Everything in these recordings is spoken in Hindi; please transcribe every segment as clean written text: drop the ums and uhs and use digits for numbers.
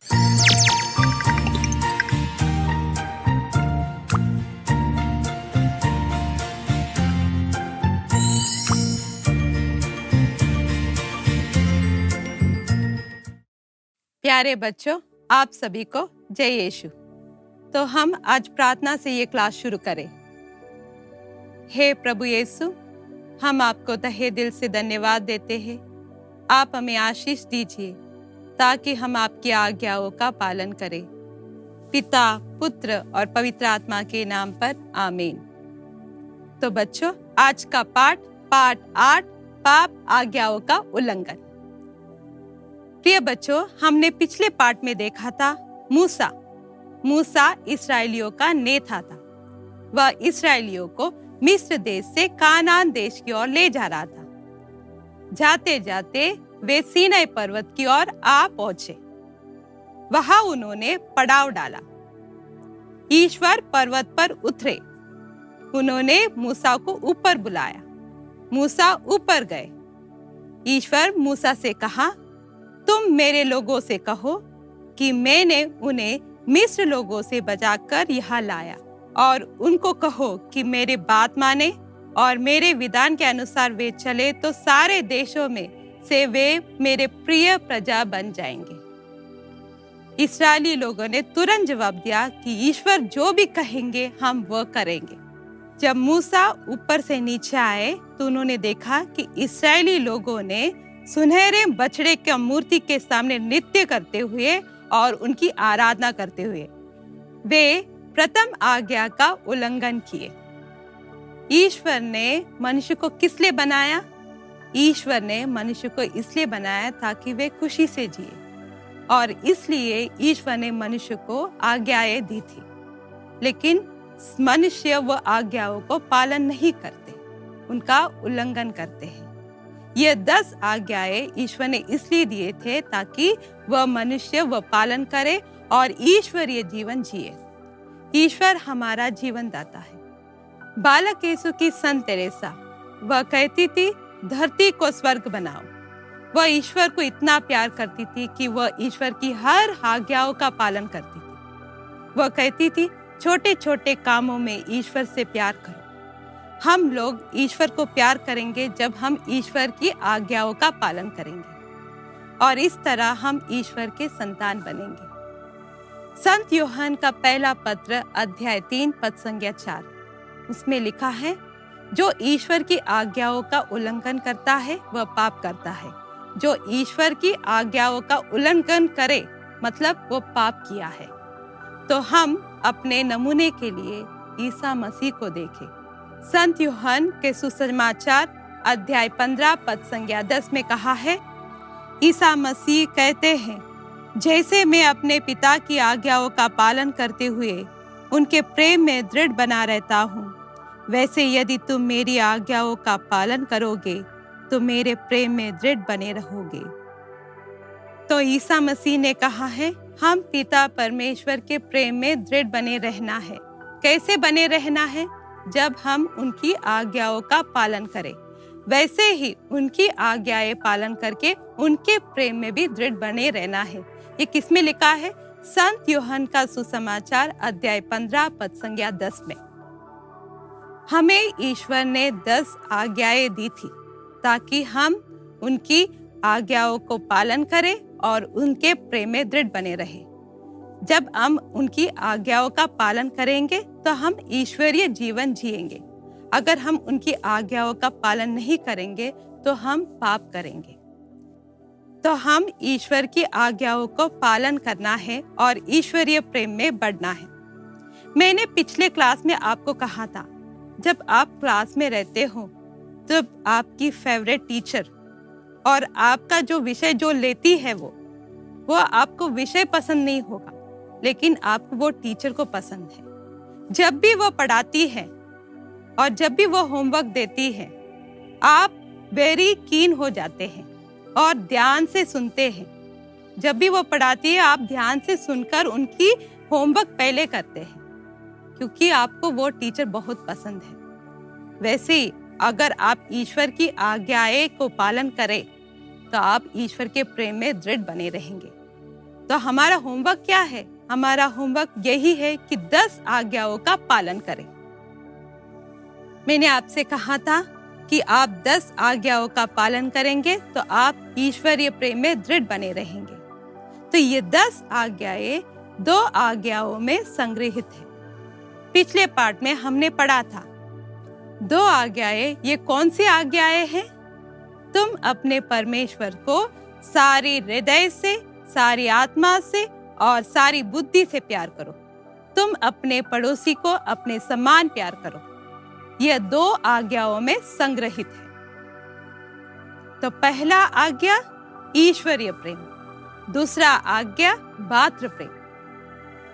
प्यारे बच्चों, आप सभी को जय यीशु। तो हम आज प्रार्थना से ये क्लास शुरू करें। हे प्रभु यीशु, हम आपको तहे दिल से धन्यवाद देते हैं। आप हमें आशीष दीजिए ताकि हम आपकी आज्ञाओं का पालन करें। पिता, पुत्र और पवित्र आत्मा के नाम पर आमीन। तो बच्चों, आज का पाठ 8, पाप आज्ञाओं का उल्लंघन। प्रिय बच्चों, हमने पिछले पाठ में देखा था मूसा इस्राएलियों का नेता था। वह इस्राएलियों को मिस्र देश से कानान देश की ओर ले जा रहा था। जाते जाते वे सीनै पर्वत की ओर आ पहुंचे। वहां उन्होंने पड़ाव डाला। ईश्वर पर्वत पर उतरे। उन्होंने मूसा को ऊपर बुलाया। मूसा ऊपर गए। ईश्वर मूसा से कहा, तुम मेरे लोगों से कहो कि मैंने उन्हें मिस्र लोगों से बचाकर यहाँ लाया, और उनको कहो कि मेरे बात माने और मेरे विधान के अनुसार वे चले तो सारे देशों में से वे मेरे प्रिय प्रजा बन जाएंगे। इस्राएली लोगों ने तुरंत जवाब दिया कि ईश्वर जो भी कहेंगे हम वो करेंगे। जब मूसा ऊपर से नीचे आए तो उन्होंने देखा कि इस्राएली लोगों ने सुनहरे बछड़े की मूर्ति के सामने नृत्य करते हुए और उनकी आराधना करते हुए वे प्रथम आज्ञा का उल्लंघन किए। ईश्वर ने मनुष्य को किस लिए बनाया? ईश्वर ने मनुष्य को इसलिए बनाया ताकि वे खुशी से जिए, और इसलिए ईश्वर ने मनुष्य को आज्ञाएं दी थी। लेकिन मनुष्य वो आज्ञाओं को पालन नहीं करते, उनका उल्लंघन करते हैं। ये 10 आज्ञाएं ईश्वर ने इसलिए दिए थे ताकि वह मनुष्य वह पालन करे और ईश्वरीय जीवन जिए। ईश्वर हमारा जीवन दाता है। बालक यीशु की संत तेरेसा, वह कहती थी, धरती को स्वर्ग बनाओ। वह ईश्वर को इतना प्यार करती थी कि वह ईश्वर की हर आज्ञाओं का पालन करती थी। वह कहती थी, छोटे छोटे कामों में ईश्वर से प्यार करो। हम लोग ईश्वर को प्यार करेंगे जब हम ईश्वर की आज्ञाओं का पालन करेंगे, और इस तरह हम ईश्वर के संतान बनेंगे। संत यूहन्ना का पहला पत्र अध्याय 3 पद संज्ञा 4, उसमें लिखा है, जो ईश्वर की आज्ञाओं का उल्लंघन करता है वह पाप करता है। जो ईश्वर की आज्ञाओं का उल्लंघन करे मतलब वो पाप किया है। तो हम अपने नमूने के लिए ईसा मसीह को देखें। संत यूहन्ना के सुसमाचार अध्याय 15 पद संज्ञा 10 में कहा है, ईसा मसीह कहते हैं, जैसे मैं अपने पिता की आज्ञाओं का पालन करते हुए उनके प्रेम में दृढ़ बना रहता हूँ, वैसे यदि तुम मेरी आज्ञाओं का पालन करोगे तो मेरे प्रेम में दृढ़ बने रहोगे। तो ईसा मसीह ने कहा है, हम पिता परमेश्वर के प्रेम में दृढ़ बने रहना है। कैसे बने रहना है? जब हम उनकी आज्ञाओं का पालन करें। वैसे ही उनकी आज्ञाएं पालन करके उनके प्रेम में भी दृढ़ बने रहना है। ये किसमें लिखा है? संत यूहन्ना का सुसमाचार अध्याय 15 पद संज्ञा 10 में। हमें ईश्वर ने 10 आज्ञाएं दी थी ताकि हम उनकी आज्ञाओं को पालन करें और उनके प्रेम में दृढ़ बने रहें। जब हम उनकी आज्ञाओं का पालन करेंगे तो हम ईश्वरीय जीवन जिएंगे। अगर हम उनकी आज्ञाओं का पालन नहीं करेंगे तो हम पाप करेंगे। तो हम ईश्वर की आज्ञाओं को पालन करना है और ईश्वरीय प्रेम में बढ़ना है। मैंने पिछले क्लास में आपको कहा था, जब आप क्लास में रहते हो तो आपकी फेवरेट टीचर और आपका जो विषय जो लेती है वो आपको विषय पसंद नहीं होगा, लेकिन आपको वो टीचर को पसंद है। जब भी वो पढ़ाती है और जब भी वो होमवर्क देती है, आप वेरी कीन हो जाते हैं और ध्यान से सुनते हैं। जब भी वो पढ़ाती है, आप ध्यान से सुनकर उनकी होमवर्क पहले करते हैं, क्योंकि आपको वो टीचर बहुत पसंद है। वैसे ही अगर आप ईश्वर की आज्ञाएं को पालन करें तो आप ईश्वर के प्रेम में दृढ़ बने रहेंगे। तो तो हमारा होमवर्क क्या है? हमारा होमवर्क यही है कि 10 आज्ञाओं का पालन करें। मैंने आपसे कहा था कि आप 10 आज्ञाओं का पालन करेंगे तो आप ईश्वरीय प्रेम में दृढ़ बने रहेंगे। तो ये 10 आज्ञाएं 2 आज्ञाओं में संग्रहित है। पिछले पाठ में हमने पढ़ा था 2 आज्ञाएं, ये कौन सी आज्ञाएं हैं? तुम अपने परमेश्वर को सारी हृदय से, सारी आत्मा से और सारी बुद्धि से प्यार करो। तुम अपने पड़ोसी को अपने समान प्यार करो। यह 2 आज्ञाओं में संग्रहित है। तो पहला आज्ञा ईश्वरीय प्रेम, दूसरा आज्ञा भातृ प्रेम।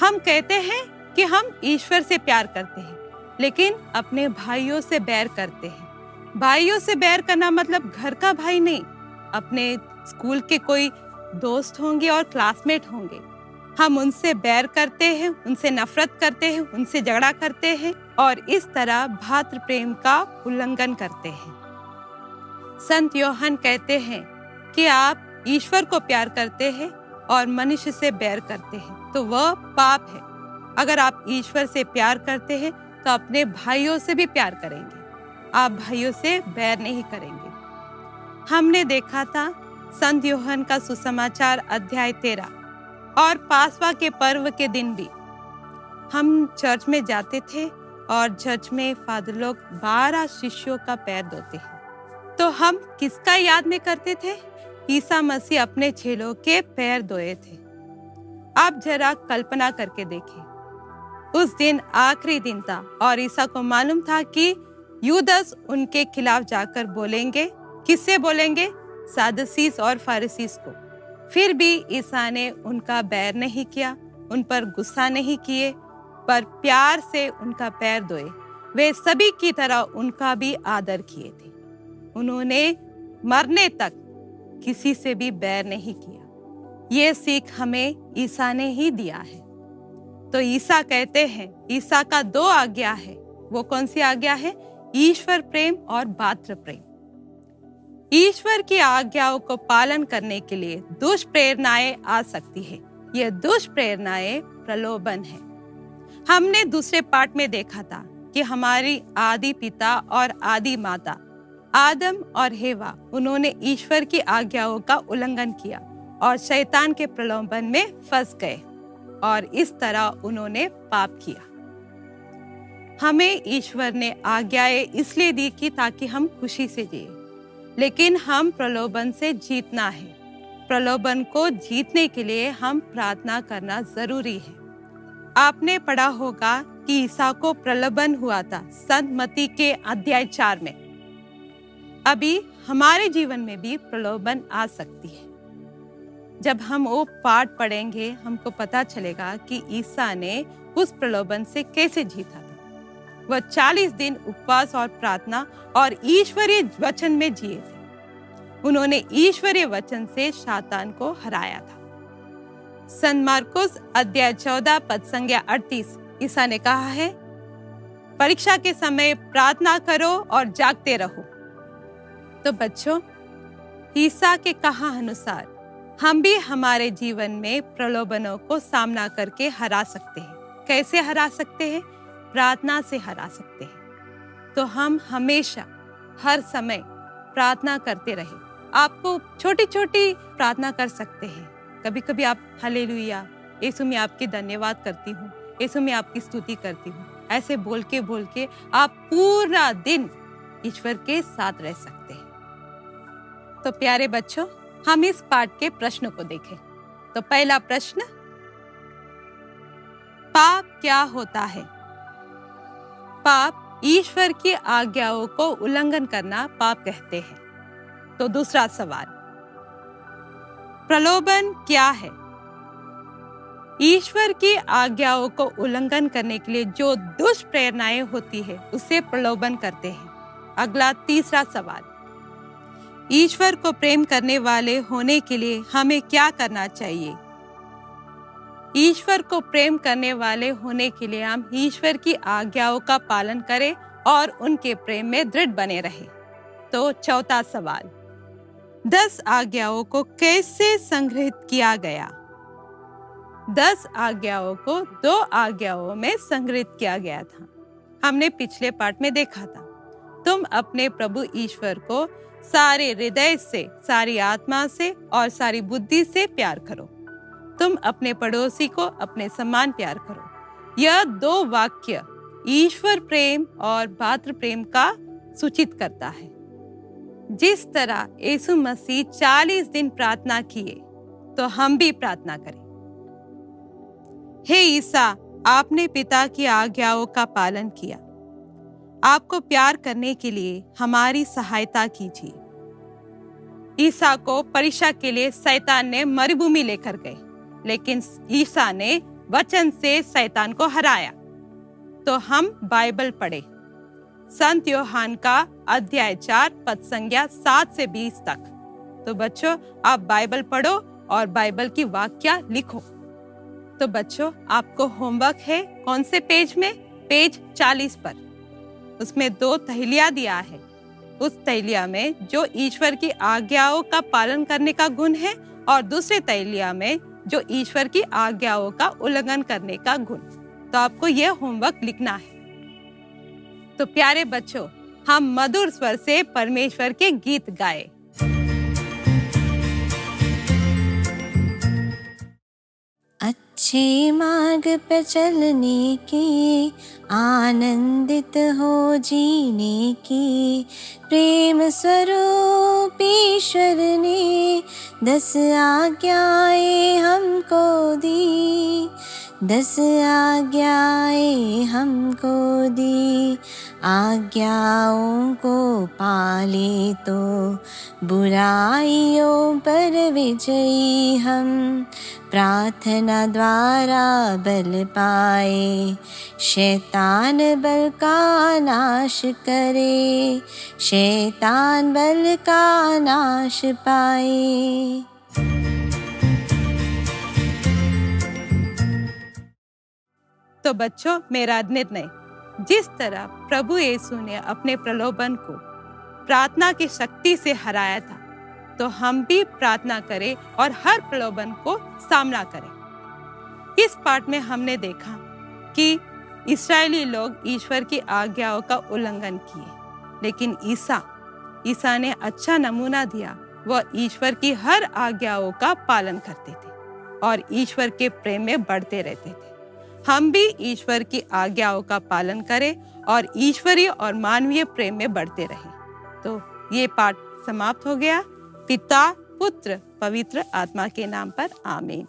हम कहते हैं कि हम ईश्वर से प्यार करते हैं, लेकिन अपने भाइयों से बैर करते हैं। भाइयों से बैर करना मतलब घर का भाई नहीं, अपने स्कूल के कोई दोस्त होंगे और क्लासमेट होंगे, हम उनसे बैर करते हैं, उनसे नफरत करते हैं, उनसे झगड़ा करते हैं और इस तरह भातृ प्रेम का उल्लंघन करते हैं। संत यूहन्ना कहते हैं कि आप ईश्वर को प्यार करते हैं और मनुष्य से बैर करते हैं तो वह पाप है। अगर आप ईश्वर से प्यार करते हैं तो अपने भाइयों से भी प्यार करेंगे, आप भाइयों से बैर नहीं करेंगे। हमने देखा था संत यूहन्ना का सुसमाचार अध्याय 13 और पासवा के पर्व के दिन भी हम चर्च में जाते थे और चर्च में फादर लोग 12 शिष्यों का पैर धोते हैं। तो हम किसका याद में करते थे? ईसा मसीह अपने चेलों के पैर धोए थे। आप जरा कल्पना करके देखें, उस दिन आखिरी दिन था और ईसा को मालूम था कि यूदस उनके खिलाफ जाकर बोलेंगे। किससे बोलेंगे? सादुसीस और फारिसीस को। फिर भी ईसा ने उनका बैर नहीं किया, उन पर गुस्सा नहीं किए, पर प्यार से उनका पैर धोए। वे सभी की तरह उनका भी आदर किए थे। उन्होंने मरने तक किसी से भी बैर नहीं किया। ये सीख हमें ईसा ने ही दिया है। तो ईसा कहते हैं, ईसा का 2 आज्ञा है। वो कौन सी आज्ञा है? ईश्वर प्रेम और भातृ प्रेम। ईश्वर की आज्ञाओं को पालन करने के लिए दुष्प्रेरणाएं आ सकती है। यह दुष्प्रेरणाएं प्रलोभन है। हमने दूसरे पाठ में देखा था कि हमारी आदि पिता और आदि माता आदम और हेवा, उन्होंने ईश्वर की आज्ञाओं का उल्लंघन किया और शैतान के प्रलोभन में फंस गए और इस तरह उन्होंने पाप किया। हमें ईश्वर ने आज्ञाएं इसलिए दी कि ताकि हम खुशी से जिए, लेकिन हम प्रलोभन से जीतना है। प्रलोभन को जीतने के लिए हम प्रार्थना करना जरूरी है। आपने पढ़ा होगा कि ईसा को प्रलोभन हुआ था संत मत्ती के अध्याय 4 में। अभी हमारे जीवन में भी प्रलोभन आ सकती है। जब हम वो पाठ पढ़ेंगे हमको पता चलेगा कि ईसा ने उस प्रलोभन से कैसे जीता था। वह 40 दिन उपवास और प्रार्थना और ईश्वरीय वचन में जिए थे। उन्होंने ईश्वरीय वचन से शैतान को हराया था। संत मार्कुस अध्याय 14 पद संख्या 38, ईसा ने कहा है, परीक्षा के समय प्रार्थना करो और जागते रहो। तो बच्चों, ईसा के कहा अनुसार हम भी हमारे जीवन में प्रलोभनों को सामना करके हरा सकते हैं। कैसे हरा सकते हैं? प्रार्थना से हरा सकते हैं। तो हम हमेशा हर समय प्रार्थना करते रहे। आपको छोटी छोटी प्रार्थना कर सकते हैं। कभी कभी आप हालेलुया, यीशु मैं आपकी धन्यवाद करती हूँ, यीशु मैं आपकी स्तुति करती हूँ, ऐसे बोल के आप पूरा दिन ईश्वर के साथ रह सकते हैं। तो प्यारे बच्चों, हम इस पाठ के प्रश्न को देखें। तो पहला प्रश्न, पाप क्या होता है? पाप ईश्वर की आज्ञाओं को उल्लंघन करना पाप कहते हैं। तो दूसरा सवाल, प्रलोभन क्या है? ईश्वर की आज्ञाओं को उल्लंघन करने के लिए जो दुष्प्रेरणाएं होती है उसे प्रलोभन करते हैं। अगला तीसरा सवाल, ईश्वर को प्रेम करने वाले होने के लिए हमें क्या करना चाहिए? ईश्वर को प्रेम करने वाले होने के लिए हम ईश्वर की आज्ञाओं का पालन करें और उनके प्रेम में दृढ़ बने रहें। तो चौथा सवाल, 10 आज्ञाओं को कैसे संग्रहित किया गया? 10 आज्ञाओं को 2 आज्ञाओं में संग्रहित किया गया था। हमने पिछले पाठ में देखा था, तुम अपने प्रभु ईश्वर को सारे हृदय से, सारी आत्मा से और सारी बुद्धि से प्यार करो। तुम अपने पड़ोसी को अपने समान प्यार करो। यह 2 वाक्य ईश्वर प्रेम और भातृ प्रेम का सूचित करता है। जिस तरह यीशु मसीह 40 दिन प्रार्थना किए, तो हम भी प्रार्थना करें। हे ईसा, आपने पिता की आज्ञाओं का पालन किया। आपको प्यार करने के लिए हमारी सहायता कीजिए। ईसा को परीक्षा के लिए शैतान ने मरुभूमि लेकर गए, लेकिन ईसा ने वचन से शैतान को हराया। तो हम बाइबल पढ़े, संत योहान का अध्याय 4 पद संख्या 7 से 20 तक। तो बच्चों, आप बाइबल पढ़ो और बाइबल की वाक्य लिखो। तो बच्चों, आपको होमवर्क है कौन से पेज में? पेज 40 पर। उसमें 2 तहलिया दिया है। उस तहलिया में जो ईश्वर की आज्ञाओं का पालन करने का गुण है, और दूसरे तहलिया में जो ईश्वर की आज्ञाओं का उल्लंघन करने का गुण। तो आपको यह होमवर्क लिखना है। तो प्यारे बच्चों, हम मधुर स्वर से परमेश्वर के गीत गाए। अच्छे मार्ग पर चलने की, आनंदित हो जीने की, प्रेम स्वरूप ईश्वर ने 10 आज्ञाएं हमको दी, 10 आज्ञाएं हमको दी। आज्ञाओं को पाले तो बुराइयों पर विजयी हम, प्रार्थना द्वारा बल पाए, शैतान बल का नाश करे, शैतान बल का नाश पाए। तो बच्चों, मेरा निर्णय, जिस तरह प्रभु यीशु ने अपने प्रलोभन को प्रार्थना की शक्ति से हराया था, तो हम भी प्रार्थना करें और हर प्रलोभन को सामना करें। इस पाठ में हमने देखा कि इस्राएली लोग ईश्वर की आज्ञाओं का उल्लंघन किए, लेकिन ईसा ने अच्छा नमूना दिया। वह ईश्वर की हर आज्ञाओं का पालन करते थे और ईश्वर के प्रेम में बढ़ते रहते थे। हम भी ईश्वर की आज्ञाओं का पालन करें और ईश्वरीय और मानवीय प्रेम में बढ़ते रहें। तो ये पाठ समाप्त हो गया। पिता, पुत्र, पवित्र आत्मा के नाम पर आमीन।